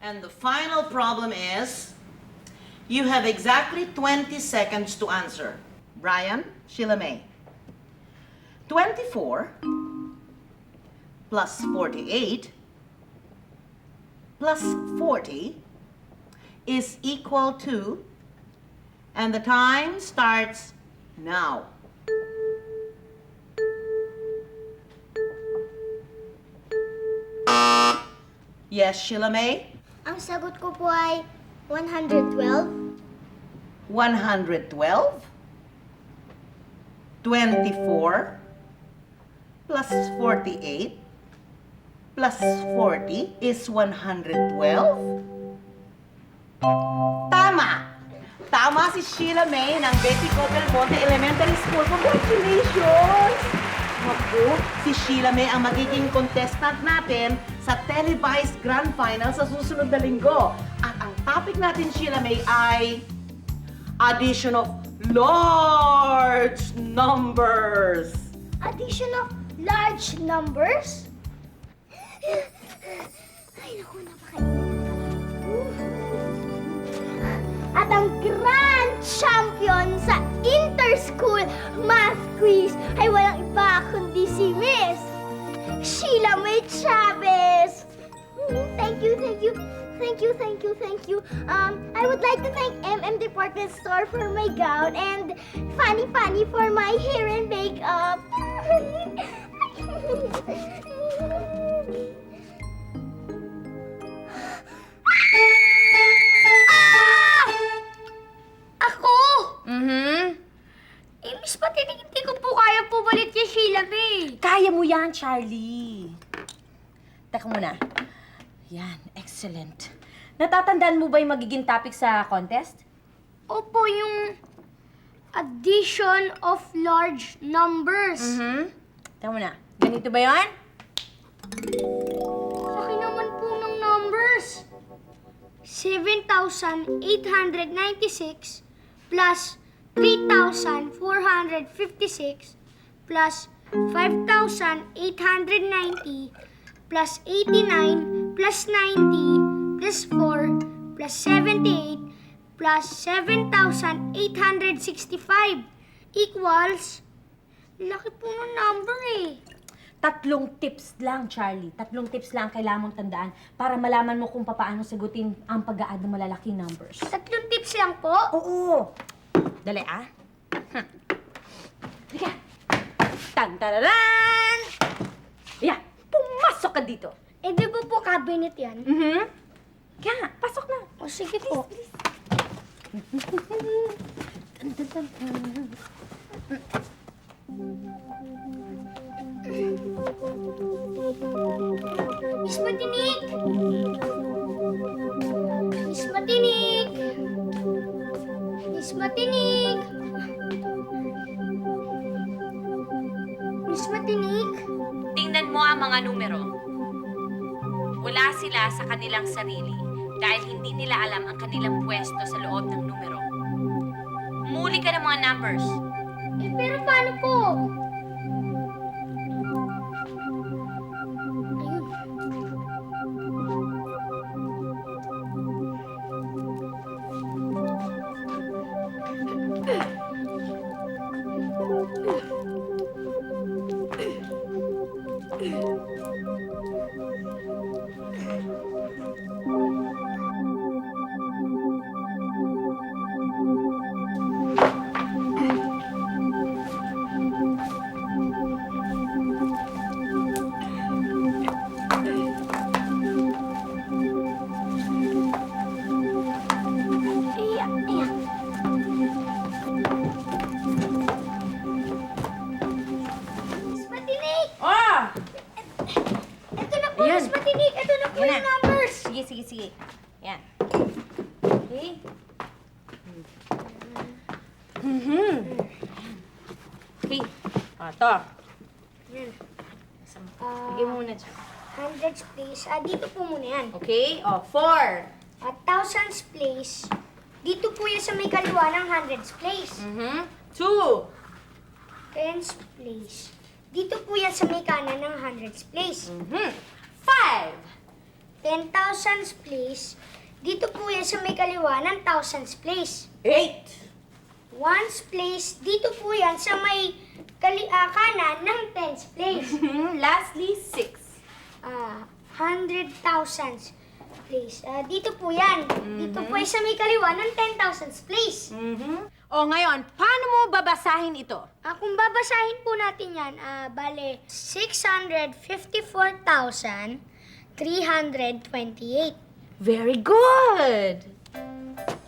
And the final problem is, you have exactly 20 seconds to answer. Brian, Sheila May. 24 plus 48 plus 40 is equal to, and the time starts now. Yes, Sheila May? Ang sagot ko po ay 112. 112? 24 plus 48 plus 40 is 112? Tama! Tama si Sheila May ng Betty Copel Monte Elementary School. Congratulations! Naku, si Sheila May ang magiging contestant natin sa televised grand final sa susunod na linggo. At ang topic natin, Sheila May, ay addition of large numbers. Addition of large numbers? Ay, naku, At ang grand champion sa inter-school math quiz ay walang iba kundi si Miss Sheila May Chavez. Thank you. I would like to thank Department Store for my gown and Fanny for my hair and makeup. Ako? Miss MathTinik, hindi ko po kaya pumalit kay Sheila May. Kaya mo yan, Charlie. Teka muna. Yan, excellent. Natatandaan mo ba yung magiging topic sa contest? Opo, yung addition of large numbers. Teka muna. Ganito ba yan? Laki naman po ng numbers. 7,896 plus 3,456 plus 5,890 plus 89 plus 90 plus 4 plus 78 plus 7,865 equals, laki po ng number eh. 3 tips lang, Charlie. 3 tips lang kailangan mong tandaan para malaman mo kung paano sagutin ang pag-a-add ng malalaking numbers. 3 tips lang po? Oo. Dali, ah. Halika. Tan-tararan! Ayan, pumasok ka dito. Eh, di ba po cabinet yan? Kaya nga, pasok na. O, sige po. Miss MathTinik! Miss MathTinik! Miss MathTinik! Miss MathTinik! Tingnan mo ang mga numero. Wala sila sa kanilang sarili dahil hindi nila alam ang kanilang pwesto sa loob ng numero. Muli ka ng mga numbers. Eh, pero paano po? Ayun. Miss MathTinik! Ah! Ito na po, Ayan. Miss MathTinik! Ito na po Yan yung na. numbers! Sige. Yan. Okay. Okay. Ito. Yan. Bigay mo muna dyan. Hundreds place. Dito po muna yan. Okay. 4. Thousands place. Dito po yan sa may kaliwa ng hundreds place. 2. Tens place. Dito po yan sa may kanan ng hundreds place. 5. 10 thousands place. Dito po yan sa may kaliwa ng thousands place. 8. Ones place. Dito po yan sa may kanan ng tens place. Lastly, 6. 100 thousands place. Dito po yan. Dito po yan sa may kaliwa ng 10 thousands place. O ngayon, paano mo babasahin ito? Kung babasahin po natin yan, bale, 654,328. Very good!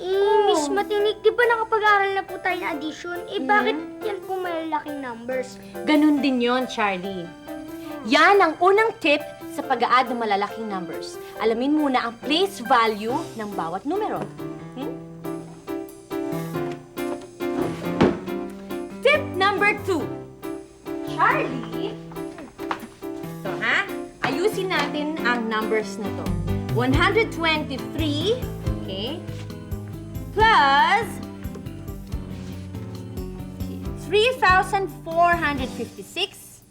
Miss Matinik, di ba nakapag-aral na po tayo ng addition? Bakit yan po malalaking numbers? Ganun din yon, Charlie. Yan ang unang tip sa pag-a-add ng malalaking numbers. Alamin muna ang place value ng bawat numero. Tip number 2. Charlie, ito ha, ayusin natin ang numbers na to. 123, okay, plus 3,456,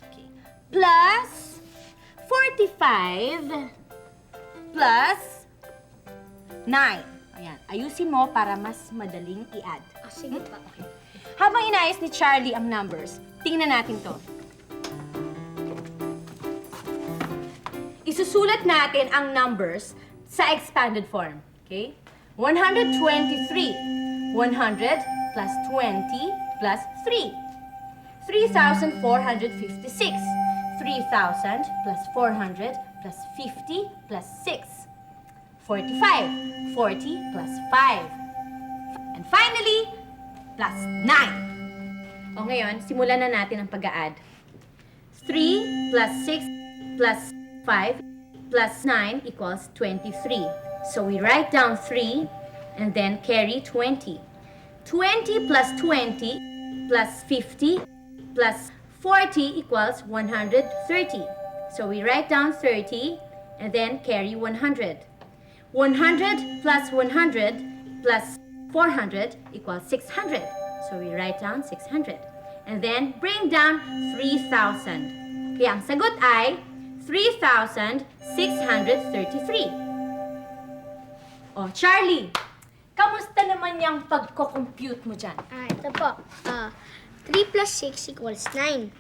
okay, plus 45, plus 9. Ayan, ayusin mo para mas madaling i-add. Sige pa. Okay. Habang inayos ni Charlie ang numbers, tingnan natin to. Isusulat natin ang numbers sa expanded form. Okay? 123. 100 plus 20 plus 3. 3,456. 3,000 plus 400 plus 50 plus 6. 45. 40 plus 5. And finally, plus 9. O ngayon, simulan na natin ang pag-a-add. 3 plus 6 plus 5 plus 9 equals 23. So we write down 3 and then carry 20. 20 plus 20 plus 50 plus 40 equals 130. So we write down 30 and then carry 100. 100 plus 100 plus 400 equals 600. So we write down 600. And then bring down 3,000. Kaya ang sagot ay 3,633. Oh, Charlie, kamusta naman yung pagko-compute mo dyan? Ito po. 3 plus 6 equals 9.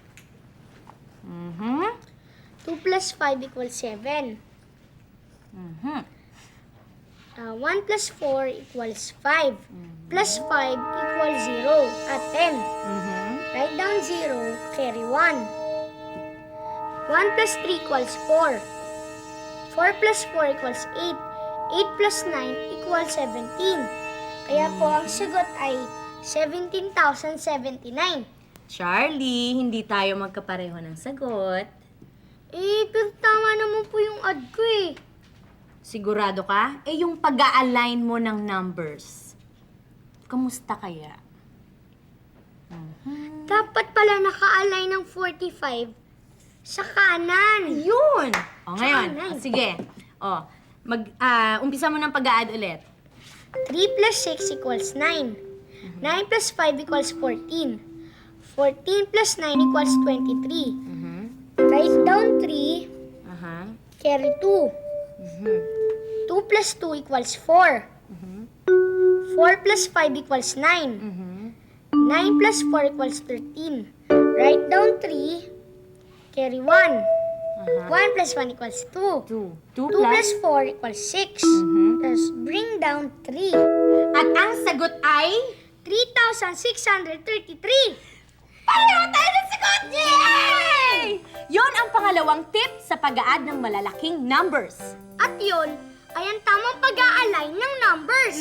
2 plus 5 equals 7. 1 plus 4 equals 5. Plus 5 equals 0 at 10. Write down 0, carry 1. 1 plus 3 equals 4. 4 plus 4 equals 8. 8 plus 9 equals 17. Kaya po ang sagot ay 17,079. Charlie, hindi tayo magkapareho ng sagot. Pero tama naman po yung add ko eh. Sigurado ka? Yung pag-a-align mo ng numbers. Kamusta kaya? Dapat pala naka-align ng 45 sa kanan. Yun! O, ngayon. Kanan. Sige. O, umpisa mo ng pag-a-add ulit. 3 plus 6 equals 9. 9 plus 5 equals 14. 14 plus 9 equals 23. Write down 3, carry 2. 2 plus 2 equals 4. 4 plus 5 equals 9. 9 plus 4 equals 13. Write down 3, carry 1. 1 plus 1 equals 2. 2 2 plus 4 equals 6. Thus, bring down 3. At ang sagot ay... 3,633. Pareho tayo ng sagot! Yay! Yon ang pangalawang tip sa pag-a-add ng malalaking numbers. At yun ay ang tamang pag-a-align ng numbers.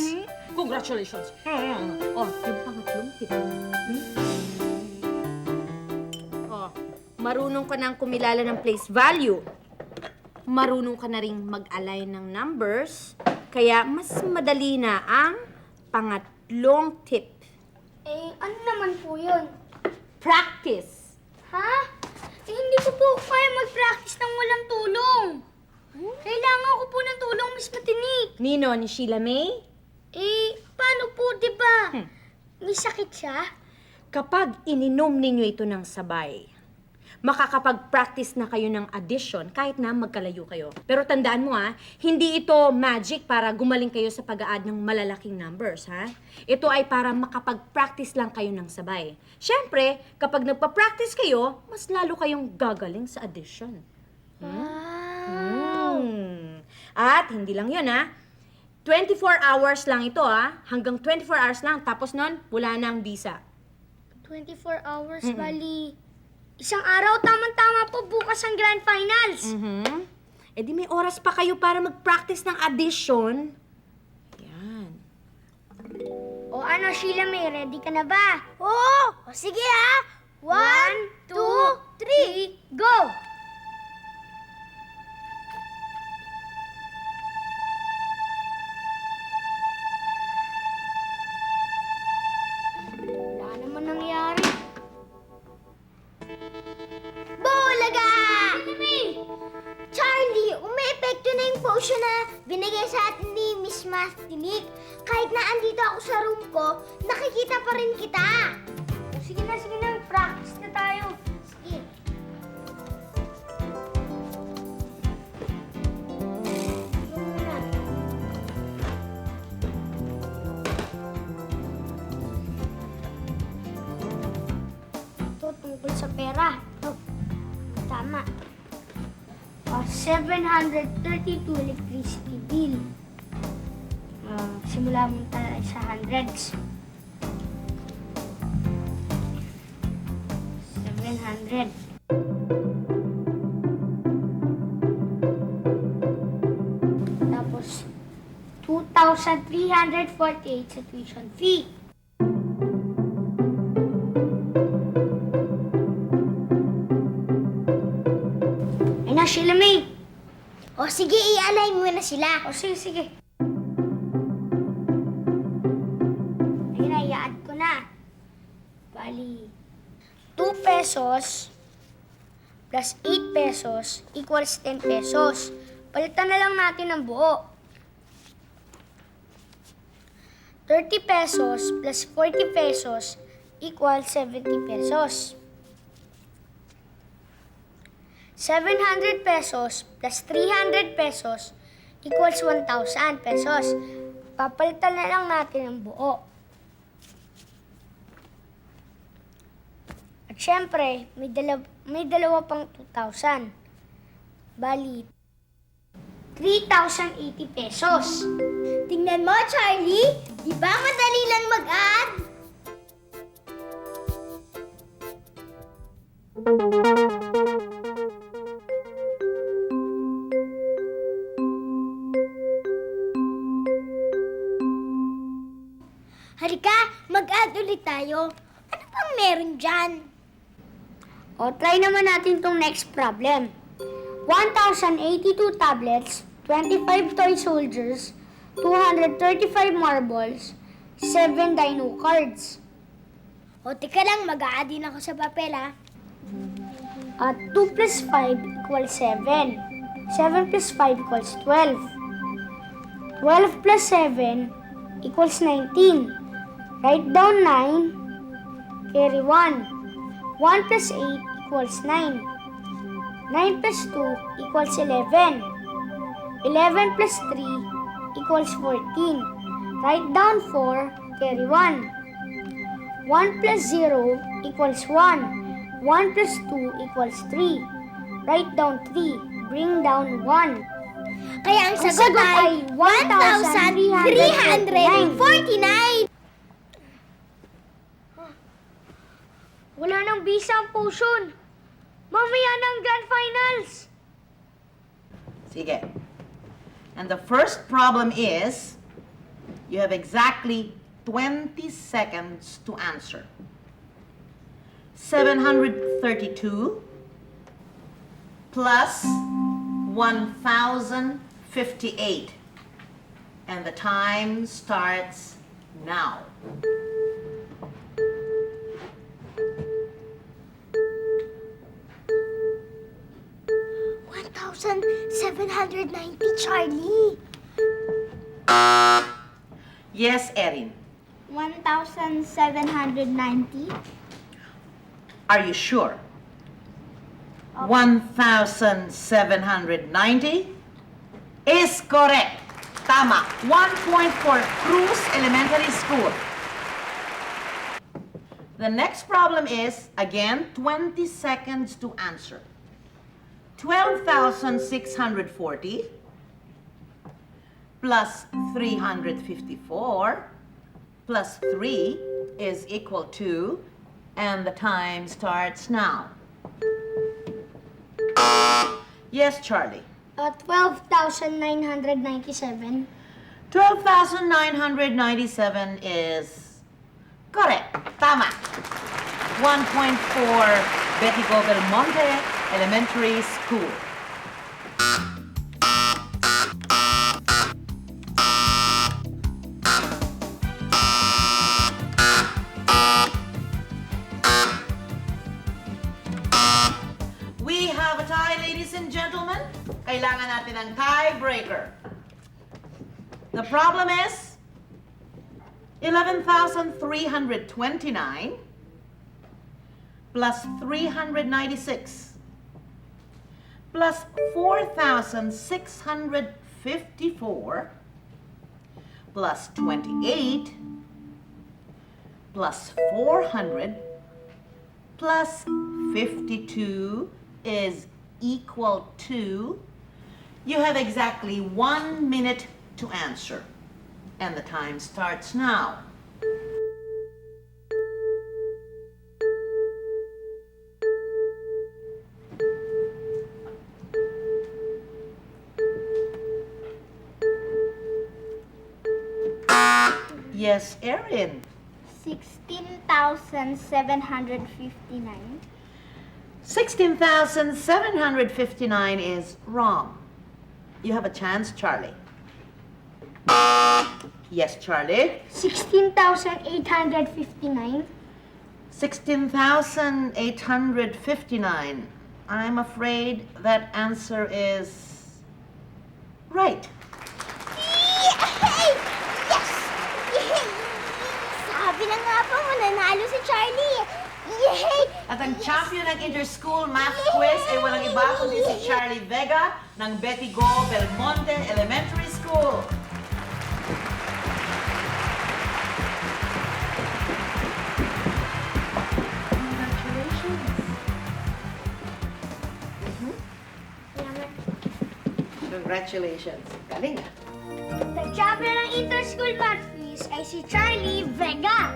Congratulations! Oh, yung pangatlong tip. Oh, marunong ka nang kumilala ng place value. Marunong ka na ring mag-align ng numbers. Kaya mas madali na ang pangatlong tip. Ano naman po yun? Practice. Ha? Hindi ko po kaya mag-practice ng walang tulong. Kailangan ko po ng tulong, Miss Matinik. Nino, ni Sheila May? Paano po, di ba? May sakit siya? Kapag ininom ninyo ito ng sabay, makakapag-practice na kayo ng addition kahit na magkalayo kayo. Pero tandaan mo hindi ito magic para gumaling kayo sa pag-a-add ng malalaking numbers, ha? Ito ay para makapag-practice lang kayo ng sabay. Siyempre, kapag nagpa-practice kayo, mas lalo kayong gagaling sa addition. At hindi lang yun, 24 hours lang ito, hanggang 24 hours lang, tapos nun, wala na ang visa. 24 hours, bali. Isang araw, tamang-tama po bukas ang grand finals. Eh di may oras pa kayo para mag-practice ng addition. Yan. O ano, Sheila May, ready ka na ba? Oo! O sige 1, 2, 3, go! Wala naman nangyari. Bulaga! Charlie, umi-epekto na yung potion na binigay sa atin ni Miss MathTinik. Kahit na andito ako sa room ko, nakikita pa rin kita. Sige na, practice na tayo. Sige. Ito tungkol sa pera. Ito. Tama. 732 electricity bill. Simula mo tayo sa hundreds. 700. Tapos, 2,348 sa tuition fee. Ay na, Sheila May. O sige, i-align mo na sila. O sige. Ayun na, i-add ko na. Bali, 2 pesos plus 8 pesos equals 10 pesos. Palitan na lang natin ang buo. 30 pesos plus 40 pesos equals 70 pesos. 700 pesos plus 300 pesos equals 1,000 pesos. Papalitan na lang natin ang buo. At syempre, may dalawa pang 2,000. Bali, 3,080 pesos. Tingnan mo, Charlie. Di ba madali lang mag-add? Halika, mag-add ulit tayo. Ano bang meron dyan? O, try naman natin tong next problem. 1,082 tablets, 25 toy soldiers, 235 marbles, 7 dino cards. O, tika lang, mag-a-add din ako sa papel, At 2 plus 5 equals 7. 7 plus 5 equals 12. 12 plus 7 equals 19. Write down 9, carry 1. 1 plus 8 equals 9. 9 plus 2 equals 11. 11 plus 3 equals 14. Write down 4, carry 1. 1 plus 0 equals 1. 1 plus 2 equals 3. Write down 3, bring down 1. Kaya ang sagot ay 1,349. Wala nang visa ang potion. Mamaya na ang grand finals. Sige. And the first problem is, you have exactly 20 seconds to answer. 732 plus 1,058. And the time starts now. $1,790, Charlie. Yes, Erin. 1,790? Are you sure? 1,790 is correct. Tama. 1 point for Cruz Elementary School. The next problem is, again, 20 seconds to answer. 12,640 plus 354 plus 3 is equal to, and the time starts now. Yes, Charlie. 12,997. 12,997 is correct. Tama. 1 point for Betty Go Belmonte Elementary School. We have a tie, ladies and gentlemen. Kailangan natin ng tiebreaker. The problem is 11,329 plus 396 plus 4,654 plus 28 plus 400 plus 52 is equal to, you have exactly 1 minute to answer. And the time starts now. Yes, Erin. 16,759. 16,759 is wrong. You have a chance, Charlie. Yes, Charlie. 16,859. 16,859. I'm afraid that answer is right. Yay! Yes! Yay! Sabi na nga po, mananalo si Charlie. Yay! At ang champion ng Inter-School Math Quiz ay walang iba kundi si Charlie Vega ng Betty Go Belmonte Elementary School. Congratulations. Galing ah. The champion ng Inter-School Math Quiz ay si Charlie Vega.